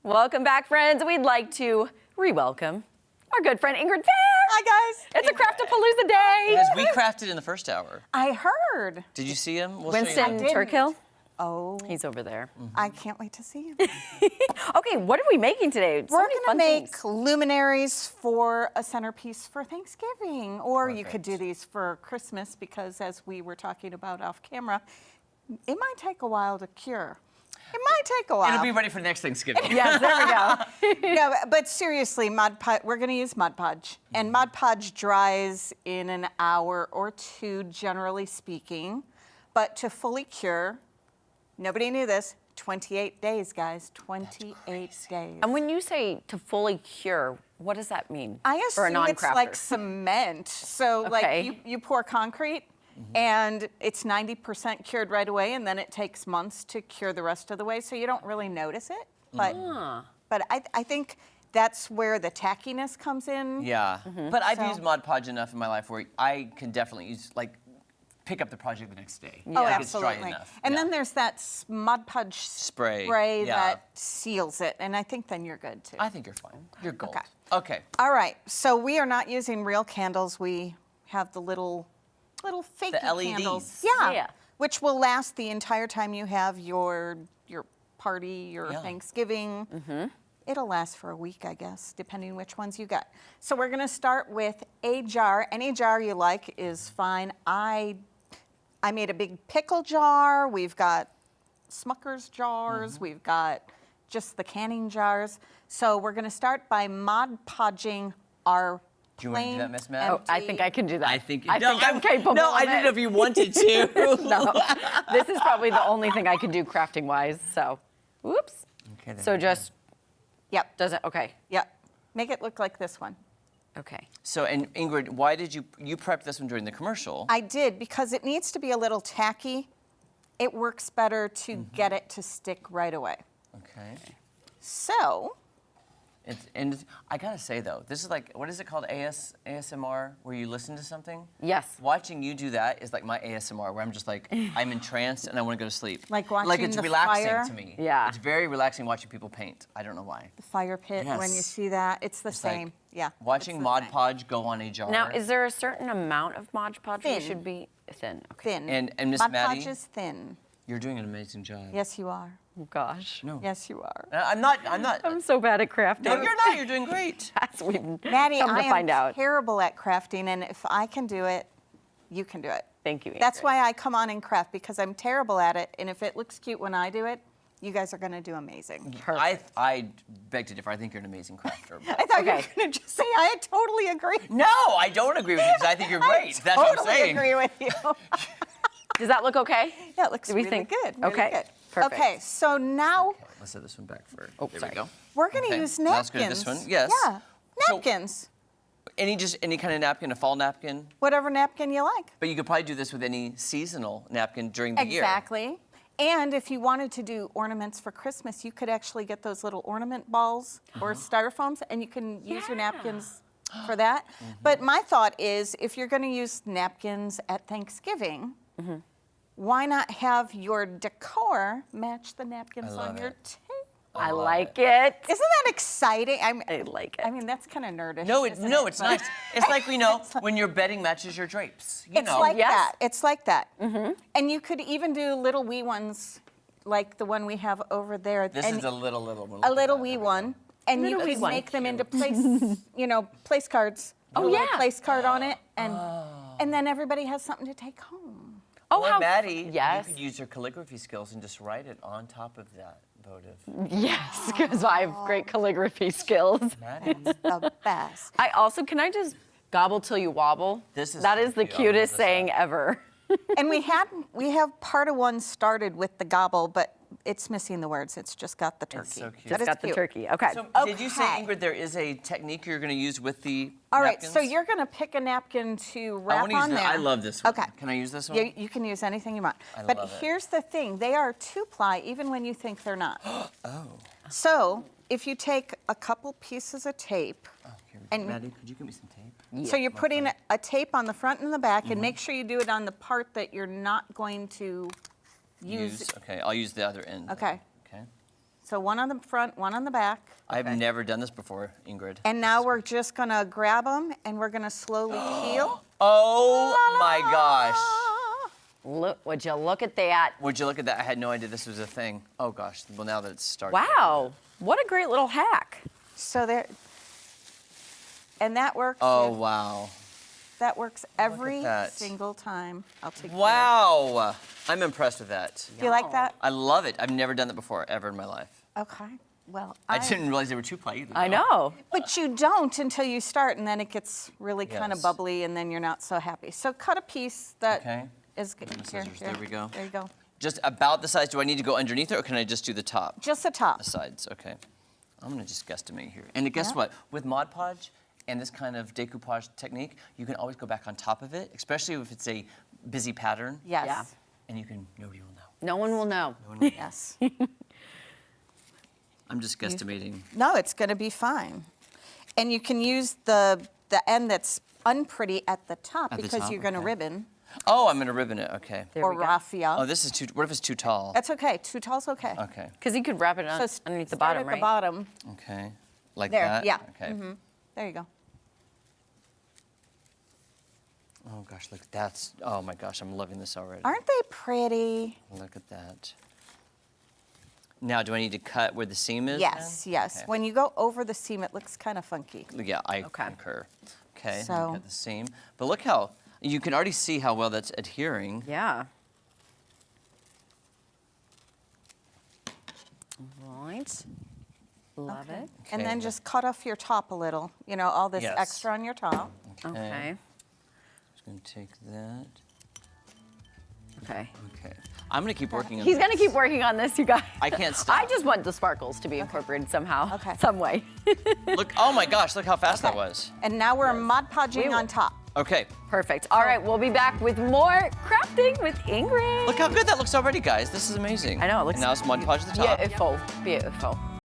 Welcome back, friends. We'd like to re-welcome our good friend Ingrid. Hi, guys. It's a Craft-A-Palooza day. Because we crafted in the first hour. I heard. Did you see him? We'll Winston show you. Turkill. Oh. He's over there. I can't wait to see him. Okay, what are we making today? So We're many going fun to make things. luminaries for a centerpiece for Thanksgiving. Or you could Perfect. do these for Christmas because, as we were talking about off camera, it might take a while to cure. It might take a while. It'll be ready for next Thanksgiving. Yes, there we go. No, but seriously, Mod Podge, we're going to use Mod Podge. And Mod Podge dries in an hour or two, generally speaking. But to fully cure, nobody knew this, 28 days, guys, 28 days. And when you say to fully cure, what does that mean I for a assume non-crafter? it's like cement. So Okay. like you pour concrete and it's 90% cured right away, and then it takes months to cure the rest of the way, so you don't really notice it. But I think that's where the tackiness comes in. Yeah, but I've So- used Mod Podge enough in my life where I can definitely use, pick up the project the next day. Oh, Like, it's dry absolutely. enough. And Yeah. then there's that Mod Podge Spray, yeah. that seals it, and I think then you're good too. I think you're fine. You're gold. Okay. Okay. All right, so we are not using real candles. We have the little fake LEDs. candles. Yeah. Which will last the entire time you have your party, your Yeah. Thanksgiving. It'll last for a week, I guess, depending which ones you got. So we're gonna start with a jar. Any jar you like is fine. I made a big pickle jar. We've got Smucker's jars. We've got just the canning jars. So we're gonna start by Mod Podging our Do you want to do that, plain Miss Matt? Oh, I think I can do that. I think I'm capable No, of I didn't it. know if you wanted to. No, this is probably the only thing I can do crafting-wise, so, whoops. Okay, there So we go. just, Yep, doesn't, okay, yep. Make it look like this one. okay. So, and Ingrid, why did you prepped this one during the commercial? I did, because it needs to be a little tacky. It works better to get it to stick right away. Okay. So, And I gotta say though, this is like, what is it called, ASMR, where you listen to something? Yes. Watching you do that is like my ASMR, where I'm just like, I'm entranced and I want to go to sleep. Like watching Like it's the relaxing fire? to me. Yeah. It's very relaxing watching people paint. I don't know why. the fire pit, when you Yes. see that, it's the It's like same. Yeah. Watching it's the Mod same. Podge go on a jar. Now, is there a certain amount of Mod Podge we Thin. should be thin? Okay. Thin. And Miss Mod Maddie? Podge is thin. You're doing an amazing job. Yes, you are. Oh, gosh. No. Yes, you are. I'm not. I'm so bad at crafting. No, you're not. You're doing great. That's we've Maddie, come I to am find out. terrible at crafting, and if I can do it, you can do it. Thank you, Ingrid. That's why I come on and craft, because I'm terrible at it, and if it looks cute when I do it, you guys are gonna do amazing. I beg to differ. I think you're an amazing crafter. I thought you Okay. were gonna just say I totally agree. No, I don't agree with you because I think you're great. That's what I'm Totally saying. agree with you. Does that look okay? Yeah, it looks Do we really think- good. Really okay, good. perfect. Okay, so now Okay, let's set this one back for. Oh, there sorry. we go. we're going to Okay, use that's napkins. good. This one, yes. Yeah, So- napkins. Any kind of napkin, a fall napkin, Whatever napkin you like. but you could probably do this with any seasonal napkin during the year. Exactly. And if you wanted to do ornaments for Christmas, you could actually get those little ornament balls or styrofoams, and you can use your napkins for that. But my thought is, if you're going to use napkins at Thanksgiving, why not have your decor match the napkins love on your it. table? I like it. Isn't that exciting? I like it. I mean, that's kind of nerdish. No, isn't it's But- nice. It's like when your bedding matches your drapes. You It's know. like Yes. that. It's like that. And you could even do little wee ones, like the one we have over there. This and is a little one. a little wee one, and you Little wee could one. make them into place cards. Oh, Put a little yeah. place card on it, and then everybody has something to take home. Oh, Or how Maddie, yes. you could use your calligraphy skills and just write it on top of that votive. Yes, because I have great calligraphy skills. Maddie. The best. I also, can I just gobble till you wobble? This is That so is the cute. I'll hold cutest this saying up. ever. And we have part of one started with the gobble, but it's missing the words. It's just got the turkey. so cute. But Just it's got the cute. turkey. Okay. So did you say, Okay. Ingrid, there is a technique you're going to use with the All right, napkins? so you're going to pick a napkin to I wrap want to use on there. I love this one. Okay. Can I use this one? Yeah, you can use anything you want. I But love it. here's the thing, they are 2-ply even when you think they're not. Oh. So if you take a couple pieces of tape, Oh, here we go. And- Maddie, could you give me some tape? so you're putting a tape on the front and the back, and make sure you do it on the part that you're not going to use. Okay, I'll use the other end. Okay. Okay. So one on the front, one on the back. I've never done this before, Ingrid. And now we're just gonna grab them and we're gonna slowly peel. Oh my gosh. Look, would you look at that? Would you look at that? I had no idea this was a thing. Oh gosh. Well, now that it's started. Wow, what a great little hack. So there, and that works. Oh wow. That works every that. single time. I'll take care. Wow. I'm impressed with that. Do you like that? I love it. I've never done that before, ever in my life. Okay. Well, I didn't realize they were two-ply either. I know. But you don't until you start, and then it gets really kind of Yes. bubbly, and then you're not so happy. So cut a piece that is Okay. good. Scissors. There we go. There you go. Just about the size. Do I need to go underneath it, or can I just do the top? Just the top. The sides. Okay. I'm gonna just guesstimate here. And guess what? With Mod Podge and this kind of decoupage technique, you can always go back on top of it, especially if it's a busy pattern. Yes. Yeah. And you can, nobody will know. No one will know. No one will know. Yes. I'm just guesstimating. No, it's going to be fine. And you can use the end that's unpretty at the top At the because top, you're going to okay. ribbon Oh, I'm gonna ribbon it. Okay. There or we go. raffia. Oh, this is too. What if it's too tall? That's okay. Too tall's okay. Okay. Because you could wrap it on, So underneath the start bottom, at right? the bottom. Okay. Like There, that. yeah. Okay. There you go. Oh gosh, look. That's. Oh my gosh, I'm loving this already. Aren't they pretty? Look at that. Now, do I need to cut where the seam is? Yes, then? yes. Okay. When you go over the seam, it looks kind of funky. Yeah, I Okay. concur. Okay, So- cut the seam. But look how, you can already see how well that's adhering. Yeah. Right. Love it. And then Okay. just cut off your top a little. You know, all this Yes. extra on your top. Okay. Just gonna take that. Okay. Okay. I'm gonna keep working on He's this. gonna keep working on this, you guys. I can't stop. I just want the sparkles to be incorporated somehow, Okay. some way. Look, oh my gosh, look how fast that was. And now we're Mod Podging We on top. Okay. Perfect. All right, we'll be back with more crafting with Ingrid. Look how good that looks already, guys. This is amazing. I know, it looks And now it's Mod Podge at the top. beautiful, beautiful.